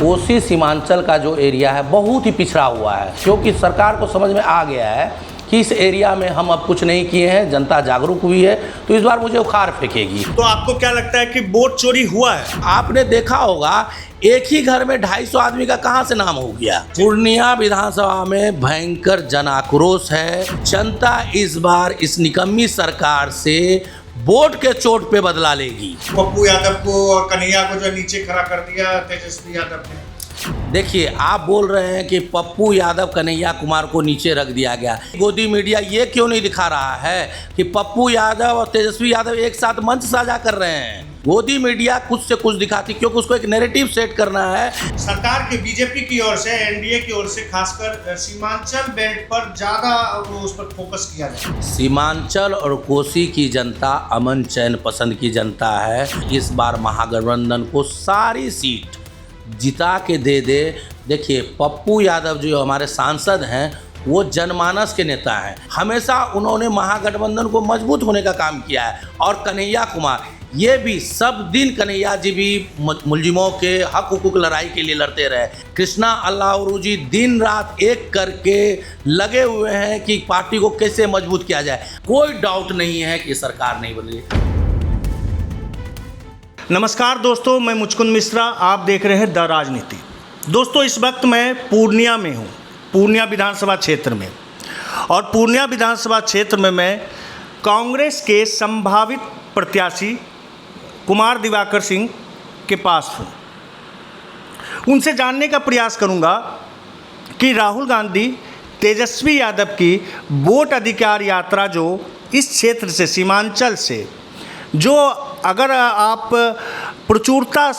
कोसी सीमांचल का जो एरिया है बहुत ही पिछड़ा हुआ है, क्योंकि सरकार को समझ में आ गया है कि इस एरिया में हम अब कुछ नहीं किए हैं, जनता जागरूक हुई है, तो इस बार मुझे उखाड़ फेंकेगी। तो आपको क्या लगता है कि वोट चोरी हुआ है? आपने देखा होगा एक ही घर में 250 आदमी का कहां से नाम हो गया। पूर्णिया विधानसभा में भयंकर जन आक्रोश है। जनता इस बार इस निकम्मी सरकार से वोट के चोट पे बदला लेगी। पप्पू यादव को और कन्हैया को जो नीचे खड़ा कर दिया तेजस्वी यादव ने। देखिए, आप बोल रहे हैं कि पप्पू यादव कन्हैया कुमार को नीचे रख दिया गया। गोदी मीडिया ये क्यों नहीं दिखा रहा है कि पप्पू यादव और तेजस्वी यादव एक साथ मंच साझा कर रहे हैं? गोदी मीडिया कुछ से कुछ दिखाती, क्योंकि उसको एक नैरेटिव सेट करना है। सरकार के बीजेपी की ओर से, एनडीए की ओर से खासकर सीमांचल बेल्ट पर ज्यादा उस पर फोकस किया जाए। सीमांचल और कोसी की जनता अमन चैन पसंद की जनता है। इस बार महागठबंधन को सारी सीट जिता के दे दे। देखिए, पप्पू यादव जो हमारे सांसद हैं वो जनमानस के नेता हैं। हमेशा उन्होंने महागठबंधन को मजबूत होने का काम किया है। और कन्हैया कुमार ये भी सब दिन, कन्हैया जी भी मुलजिमों के हक हुकूक लड़ाई के लिए लड़ते रहे। कृष्णा अल्लाह जी दिन रात एक करके लगे हुए हैं कि पार्टी को कैसे मजबूत किया जाए। कोई डाउट नहीं है कि सरकार नहीं बदली। नमस्कार दोस्तों, मैं मुचकुंद मिश्रा, आप देख रहे हैं द राजनीति। दोस्तों, इस वक्त मैं पूर्णिया में हूँ, पूर्णिया विधानसभा क्षेत्र में। और पूर्णिया विधानसभा क्षेत्र में मैं कांग्रेस के संभावित प्रत्याशी कुमार दिवाकर सिंह के पास हूँ। उनसे जानने का प्रयास करूँगा कि राहुल गांधी तेजस्वी यादव की वोट अधिकार यात्रा जो इस क्षेत्र से, सीमांचल से, जो अगर आप प्रचुरता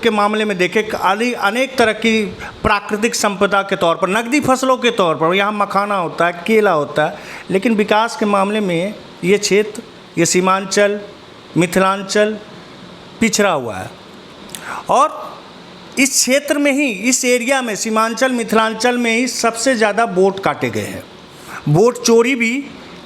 के मामले में देखें, अनेक तरह की प्राकृतिक संपदा के तौर पर, नकदी फसलों के तौर पर यहाँ मखाना होता है, केला होता है, लेकिन विकास के मामले में ये क्षेत्र, ये सीमांचल, मिथिलांचल पिछड़ा हुआ है। और इस क्षेत्र में ही, इस एरिया में, सीमांचल मिथिलांचल में ही सबसे ज़्यादा वोट काटे गए हैं। वोट चोरी भी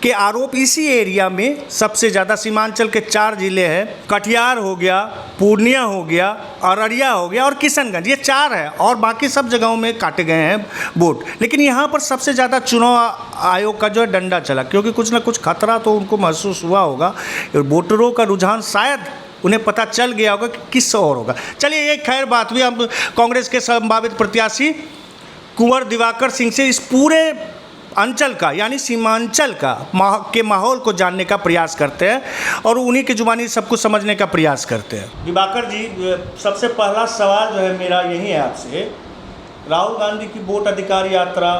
के आरोप इसी एरिया में सबसे ज़्यादा, सीमांचल के 4 जिले हैं, कटिहार हो गया, पूर्णिया हो गया, अररिया हो गया और किशनगंज, ये 4 है। और बाकी सब जगहों में काटे गए हैं वोट। लेकिन यहाँ पर सबसे ज़्यादा चुनाव आयोग का जो है डंडा चला, क्योंकि कुछ ना कुछ खतरा तो उनको महसूस हुआ होगा। वोटरों का रुझान शायद उन्हें पता चल गया होगा कि किस और होगा। चलिए, ये खैर बात हुई। हम कांग्रेस के संभावित प्रत्याशी कुंवर दिवाकर सिंह से इस पूरे अंचल का, यानी सीमांचल का के माहौल को जानने का प्रयास करते हैं और उन्हीं की जुबानी सब कुछ समझने का प्रयास करते हैं। दिवाकर जी, सबसे पहला सवाल जो है मेरा यही है आपसे। राहुल गांधी की वोट अधिकार यात्रा,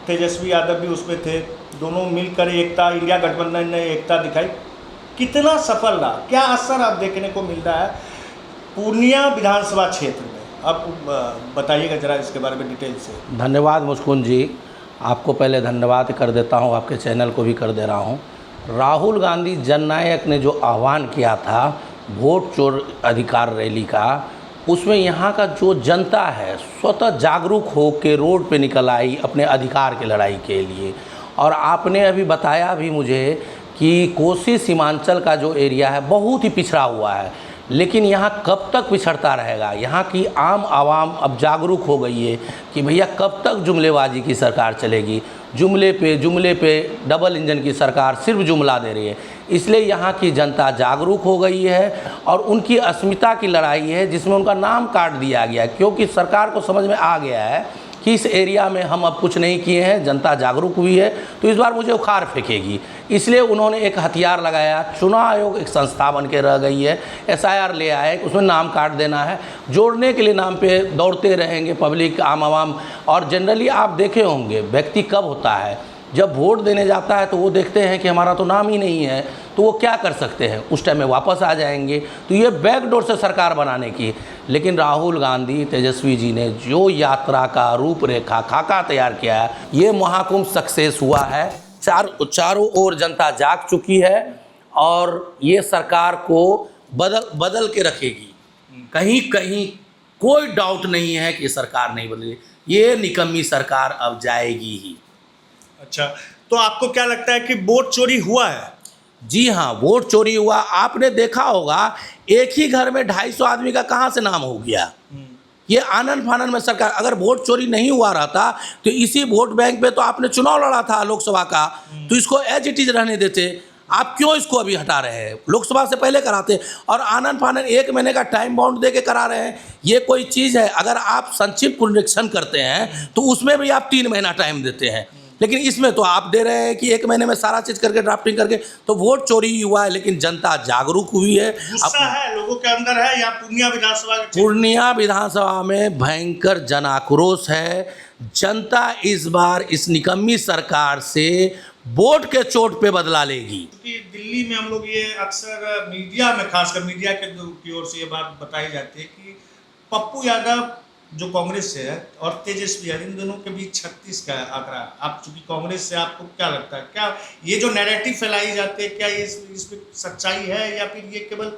तेजस्वी यादव भी उसमें थे, दोनों मिलकर एकता, इंडिया गठबंधन ने एकता दिखाई, कितना सफल रहा? क्या असर आप देखने को मिल रहा है पूर्णिया विधानसभा क्षेत्र में? आप बताइएगा जरा इसके बारे में डिटेल से। धन्यवाद मुचकुंद जी, आपको पहले धन्यवाद कर देता हूं, आपके चैनल को भी कर दे रहा हूं। राहुल गांधी जननायक ने जो आह्वान किया था वोट चोर अधिकार रैली का, उसमें यहाँ का जो जनता है स्वतः जागरूक हो के रोड पे निकल आई अपने अधिकार की लड़ाई के लिए। और आपने अभी बताया भी मुझे कि कोसी सीमांचल का जो एरिया है बहुत ही पिछड़ा हुआ है, लेकिन यहाँ कब तक पिछड़ता रहेगा? यहाँ की आम आवाम अब जागरूक हो गई है कि भैया कब तक जुमलेबाजी की सरकार चलेगी। जुमले पे डबल इंजन की सरकार सिर्फ जुमला दे रही है। इसलिए यहाँ की जनता जागरूक हो गई है और उनकी अस्मिता की लड़ाई है, जिसमें उनका नाम काट दिया गया, क्योंकि सरकार को समझ में आ गया है कि इस एरिया में हम अब कुछ नहीं किए हैं, जनता जागरूक हुई है, तो इस बार मुझे उखाड़ फेंकेगी। इसलिए उन्होंने एक हथियार लगाया। चुनाव आयोग एक संस्था बन के रह गई है, SIR ले आए, उसमें नाम काट देना है, जोड़ने के लिए नाम पे दौड़ते रहेंगे पब्लिक, आम आवाम। और जनरली आप देखे होंगे व्यक्ति कब होता है, जब वोट देने जाता है तो वो देखते हैं कि हमारा तो नाम ही नहीं है, तो वो क्या कर सकते हैं, उस टाइम में वापस आ जाएंगे। तो ये बैकडोर से सरकार बनाने की। लेकिन राहुल गांधी, तेजस्वी जी ने जो यात्रा का रूपरेखा, खाका तैयार किया है, ये महाकुंभ सक्सेस हुआ है। चारों ओर जनता जाग चुकी है और ये सरकार को बदल के रखेगी। कहीं कहीं कोई डाउट नहीं है कि सरकार नहीं बदलेगी, ये निकम्मी सरकार अब जाएगी ही। अच्छा, तो आपको क्या लगता है कि वोट चोरी हुआ है? जी हाँ, वोट चोरी हुआ। आपने देखा होगा एक ही घर में 250 आदमी का कहाँ से नाम हो गया। ये आनन फानन में सरकार, अगर वोट चोरी नहीं हुआ रहता तो इसी वोट बैंक पे तो आपने चुनाव लड़ा था लोकसभा का, तो इसको एज इट इज रहने देते। आप क्यों इसको अभी हटा रहे हैं? लोकसभा से पहले कराते। और आनन फानन 1 महीने का टाइम बाउंड दे के करा रहे हैं, ये कोई चीज़ है? अगर आप संक्षिप्त पुनरीक्षण करते हैं तो उसमें भी आप 3 महीना टाइम देते हैं, लेकिन इसमें तो आप दे रहे हैं कि 1 महीने में सारा चीज़ करके ड्राफ्टिंग करके। तो वोट चोरी हुआ है, लेकिन जनता जागरूक हुई है। गुस्सा है लोगों के अंदर है या पूर्णिया विधानसभा पूर्णिया विधानसभा में भयंकर जन आक्रोश है। जनता इस बार इस निकम्मी सरकार से वोट के चोट पे बदला लेगी। क्योंकि दिल्ली में हम लोग ये अक्सर मीडिया में, खासकर मीडिया की ओर से ये बात बताई जाती है कि पप्पू यादव जो कांग्रेस से है और तेजस्वी यादव, इन दोनों के बीच 36 का आंकड़ा। आप चूंकि कांग्रेस से, आपको क्या लगता है, क्या ये जो नैरेटिव फैलाई जाती है, क्या ये इसमें सच्चाई है या फिर ये केवल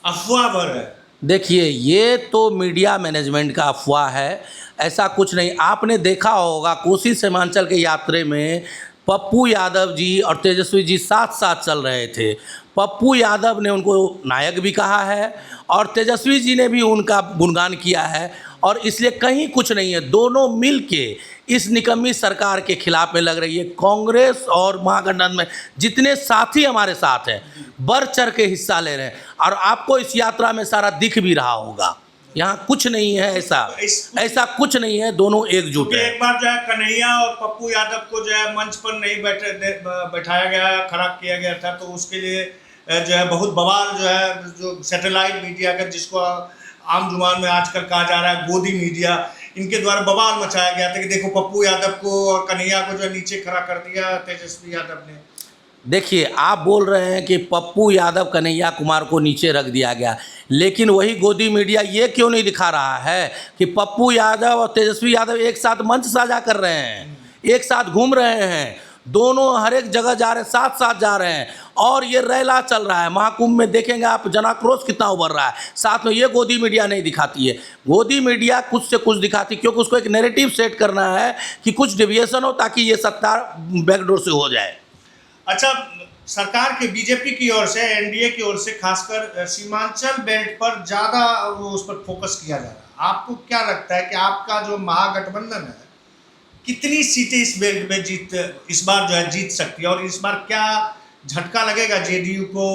अफवाह भर है? देखिए, ये तो मीडिया मैनेजमेंट का अफवाह है, ऐसा कुछ नहीं। आपने देखा होगा कोसी सीमांचल के यात्रे में पप्पू यादव जी और तेजस्वी जी साथ साथ चल रहे थे। पप्पू यादव ने उनको नायक भी कहा है और तेजस्वी जी ने भी उनका गुणगान किया है, और इसलिए कहीं कुछ नहीं है। दोनों मिल के इस निकम्मी सरकार के खिलाफ में लग रही है। कांग्रेस और महागठबंधन में जितने साथी हमारे साथ हैं बढ़ चढ़ के हिस्सा ले रहे हैं, और आपको इस यात्रा में सारा दिख भी रहा होगा। यहाँ कुछ नहीं है ऐसा कुछ नहीं है, दोनों एकजुट है। एक बार जो है कन्हैया और पप्पू यादव को जो है मंच पर नहीं बैठाया गया, खड़ा किया गया था, तो उसके लिए जो है बहुत बवाल जो है, जो सैटेलाइट मीडिया का, जिसको आम जुबान में आजकल कहा जा रहा है गोदी मीडिया, इनके द्वारा बवाल मचाया गया था कि देखो पप्पू यादव को और कन्हैया को जो है नीचे खड़ा कर दिया तेजस्वी यादव ने। देखिए, आप बोल रहे हैं कि पप्पू यादव कन्हैया कुमार को नीचे रख दिया गया, लेकिन वही गोदी मीडिया ये क्यों नहीं दिखा रहा है कि पप्पू यादव और तेजस्वी यादव एक साथ मंच साझा कर रहे हैं, एक साथ घूम रहे हैं, दोनों हर एक जगह जा रहे हैं, साथ साथ जा रहे हैं, और ये रैला चल रहा है। महाकुंभ में देखेंगे आप जनाक्रोश कितना उभर रहा है, साथ में ये गोदी मीडिया नहीं दिखाती है। गोदी मीडिया कुछ से कुछ दिखाती, क्योंकि उसको एक नैरेटिव सेट करना है कि कुछ डेविएशन हो, ताकि ये सत्ता बैकडोर से हो जाए। अच्छा, सरकार के बीजेपी की ओर से, एनडीए की ओर से खासकर सीमांचल बेल्ट पर ज़्यादा उस पर फोकस किया जा रहा है। आपको क्या लगता है कि आपका जो महागठबंधन है कितनी सीटें इस बेल्ट में इस बार जो है जीत सकती है, और इस बार क्या झटका लगेगा जेडीयू को,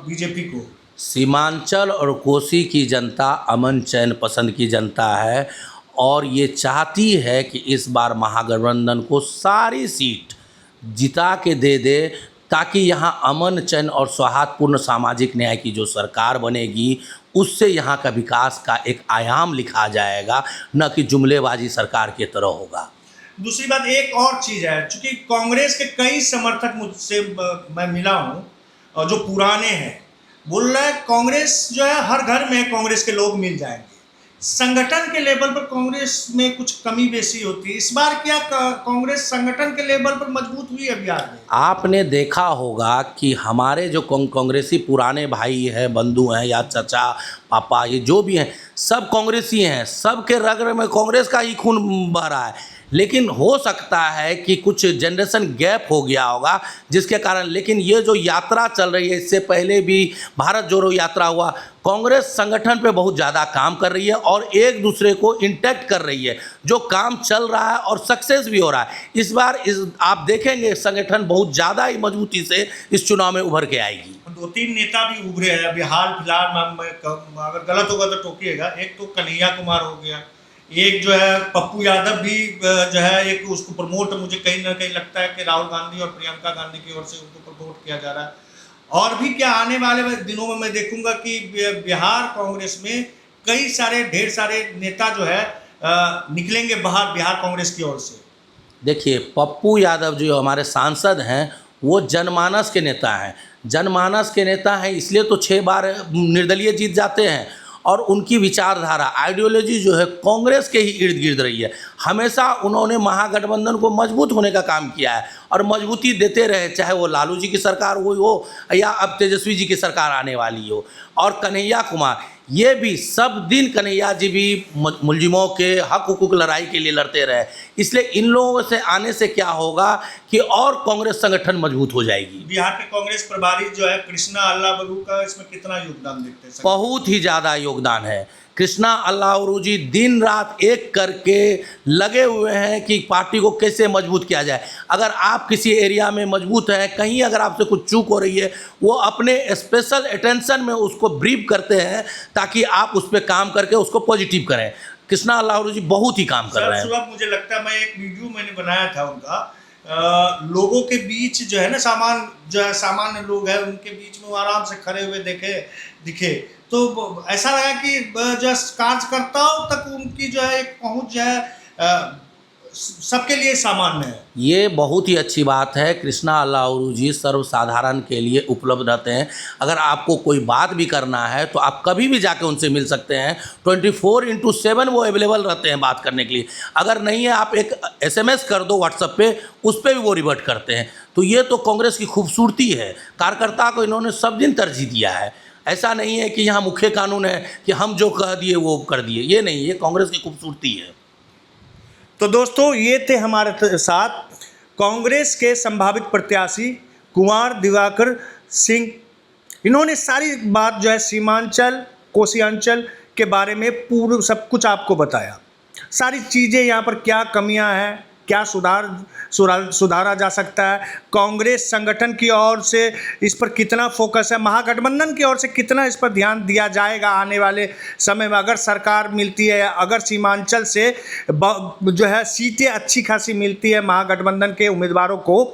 बीजेपी को? सीमांचल और कोसी की जनता अमन चैन पसंद की जनता है, और ये चाहती है कि इस बार महागठबंधन को सारी सीट जिता के दे दे, ताकि यहाँ अमन चैन और सौहार्दपूर्ण सामाजिक न्याय की जो सरकार बनेगी उससे यहाँ का विकास का एक आयाम लिखा जाएगा, न कि जुमलेबाजी सरकार की तरह होगा। दूसरी बात एक और चीज़ है, चूँकि कांग्रेस के कई समर्थक मुझसे मैं मिला हूँ और जो पुराने हैं, बोल रहे हैं कांग्रेस जो है हर घर में कांग्रेस के लोग मिल जाएंगे। संगठन के लेवल पर कांग्रेस में कुछ कमी बेसी होती है। इस बार क्या कांग्रेस संगठन के लेवल पर मजबूत हुई है बिहार में? आपने देखा होगा कि हमारे जो कांग्रेसी पुराने भाई हैं, बंधु हैं, या चाचा पापा, ये जो भी हैं, सब कांग्रेसी हैं, सब के रग में कांग्रेस का ही खून बह रहा है। लेकिन हो सकता है कि कुछ जनरेशन गैप हो गया होगा जिसके कारण, लेकिन ये जो यात्रा चल रही है, इससे पहले भी भारत जोड़ो यात्रा हुआ, कांग्रेस संगठन पे बहुत ज़्यादा काम कर रही है और एक दूसरे को इंटैक्ट कर रही है। जो काम चल रहा है और सक्सेस भी हो रहा है। इस बार आप देखेंगे संगठन बहुत ज़्यादा ही मजबूती से इस चुनाव में उभर के आएगी। 2-3 नेता भी उभरे हैं अभी हाल फिलहाल में, अगर गलत होगा तो टोकिएगा। एक तो कन्हैया कुमार हो गया, एक जो है पप्पू यादव भी जो है, एक उसको प्रमोट मुझे कहीं ना कहीं लगता है कि राहुल गांधी और प्रियंका गांधी की ओर से उनको प्रमोट किया जा रहा है। और भी क्या आने वाले दिनों में मैं देखूंगा कि बिहार कांग्रेस में कई सारे ढेर सारे नेता जो है निकलेंगे बाहर बिहार कांग्रेस की ओर से। देखिए, पप्पू यादव जो हमारे सांसद हैं वो जनमानस के नेता हैं। जनमानस के नेता हैं इसलिए तो 6 बार निर्दलीय जीत जाते हैं, और उनकी विचारधारा, आइडियोलॉजी जो है कांग्रेस के ही इर्द गिर्द रही है। हमेशा उन्होंने महागठबंधन को मजबूत होने का काम किया है और मजबूती देते रहे, चाहे वो लालू जी की सरकार हुई हो या अब तेजस्वी जी की सरकार आने वाली हो। और कन्हैया कुमार, ये भी सब दिन कन्हैया जी भी मुलजिमों के हक हुकूक लड़ाई के लिए लड़ते रहे। इसलिए इन लोगों से आने से क्या होगा कि और कांग्रेस संगठन मजबूत हो जाएगी। बिहार के कांग्रेस प्रभारी जो है कृष्णा अल्लाह बलू का इसमें कितना योगदान देखते हैं? बहुत ही ज़्यादा योगदान है। कृष्णा अल्लाउरू जी दिन रात एक करके लगे हुए हैं कि पार्टी को कैसे मजबूत किया जाए। अगर आप किसी एरिया में मजबूत हैं, कहीं अगर आपसे कुछ चूक हो रही है, वो अपने स्पेशल अटेंशन में उसको ब्रीफ करते हैं ताकि आप उस पर काम करके उसको पॉजिटिव करें। कृष्णा अल्लाउरू जी बहुत ही काम कर रहे हैं। सुबह मुझे लगता है, मैं एक वीडियो मैंने बनाया था उनका, लोगों के बीच जो है ना, सामान्य लोग हैं उनके बीच में वो आराम से खड़े हुए दिखे, तो ऐसा लगा कि जो कार्यकर्ताओं तक उनकी जो है एक पहुंच जो है सबके लिए सामान्य है। ये बहुत ही अच्छी बात है। कृष्णा अल्लाउरू जी सर्वसाधारण के लिए उपलब्ध रहते हैं। अगर आपको कोई बात भी करना है तो आप कभी भी जाके उनसे मिल सकते हैं। 24/7 वो अवेलेबल रहते हैं बात करने के लिए। अगर नहीं है, आप एक SMS कर दो व्हाट्सएप पे, उस पर भी वो रिवर्ट करते हैं। तो ये तो कांग्रेस की खूबसूरती है। कार्यकर्ता को इन्होंने सब दिन तरजीह दिया है। ऐसा नहीं है कि यहाँ मुख्य कानून है कि हम जो कह दिए वो कर दिए, ये नहीं, ये कांग्रेस की खूबसूरती है। तो दोस्तों, ये थे हमारे साथ कांग्रेस के संभावित प्रत्याशी कुंवर दिवाकर सिंह। इन्होंने सारी बात जो है सीमांचल, कोसियांचल के बारे में पूर्ण सब कुछ आपको बताया। सारी चीज़ें यहाँ पर क्या कमियां हैं, क्या सुधारा जा सकता है, कांग्रेस संगठन की ओर से इस पर कितना फोकस है, महागठबंधन की ओर से कितना इस पर ध्यान दिया जाएगा आने वाले समय में, अगर सरकार मिलती है, अगर सीमांचल से जो है सीटें अच्छी खासी मिलती है महागठबंधन के उम्मीदवारों को,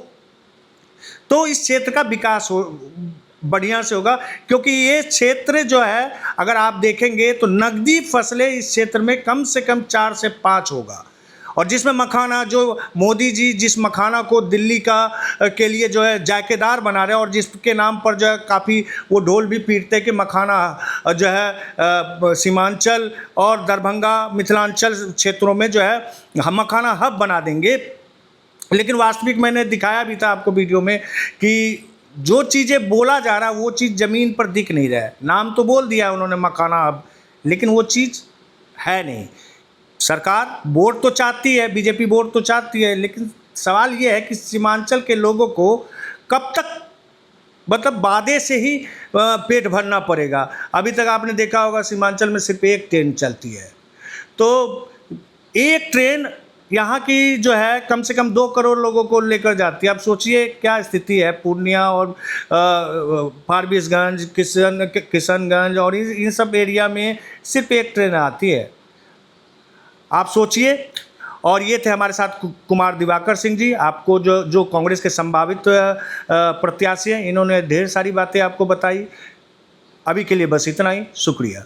तो इस क्षेत्र का विकास बढ़िया से होगा। क्योंकि ये क्षेत्र जो है, अगर आप देखेंगे तो नकदी फसलें इस क्षेत्र में कम से कम 4 से 5 होगा। और जिसमें मखाना, जो मोदी जी जिस मखाना को दिल्ली के लिए जो है जायकेदार बना रहे हैं, और जिसके नाम पर जो है काफ़ी वो ढोल भी पीटते हैं कि मखाना जो है सीमांचल और दरभंगा मिथिलांचल क्षेत्रों में जो है हम मखाना हब बना देंगे। लेकिन वास्तविक मैंने दिखाया भी था आपको वीडियो में कि जो चीज़ें बोला जा रहा है वो चीज़ ज़मीन पर दिख नहीं रहा है। नाम तो बोल दिया उन्होंने मखाना हब, लेकिन वो चीज़ है नहीं। सरकार वोट तो चाहती है, बीजेपी वोट तो चाहती है, लेकिन सवाल ये है कि सीमांचल के लोगों को कब तक, मतलब वादे से ही पेट भरना पड़ेगा। अभी तक आपने देखा होगा सीमांचल में सिर्फ एक ट्रेन चलती है, तो एक ट्रेन यहाँ की जो है कम से कम 2 करोड़ लोगों को लेकर जाती है। अब सोचिए क्या स्थिति है पूर्णिया और फारबिसगंज, किशनगंज और इन सब एरिया में सिर्फ एक ट्रेन आती है। आप सोचिए। और ये थे हमारे साथ कुंवर दिवाकर सिंह जी, आपको जो कांग्रेस के संभावित प्रत्याशी हैं, इन्होंने ढेर सारी बातें आपको बताई। अभी के लिए बस इतना ही, शुक्रिया।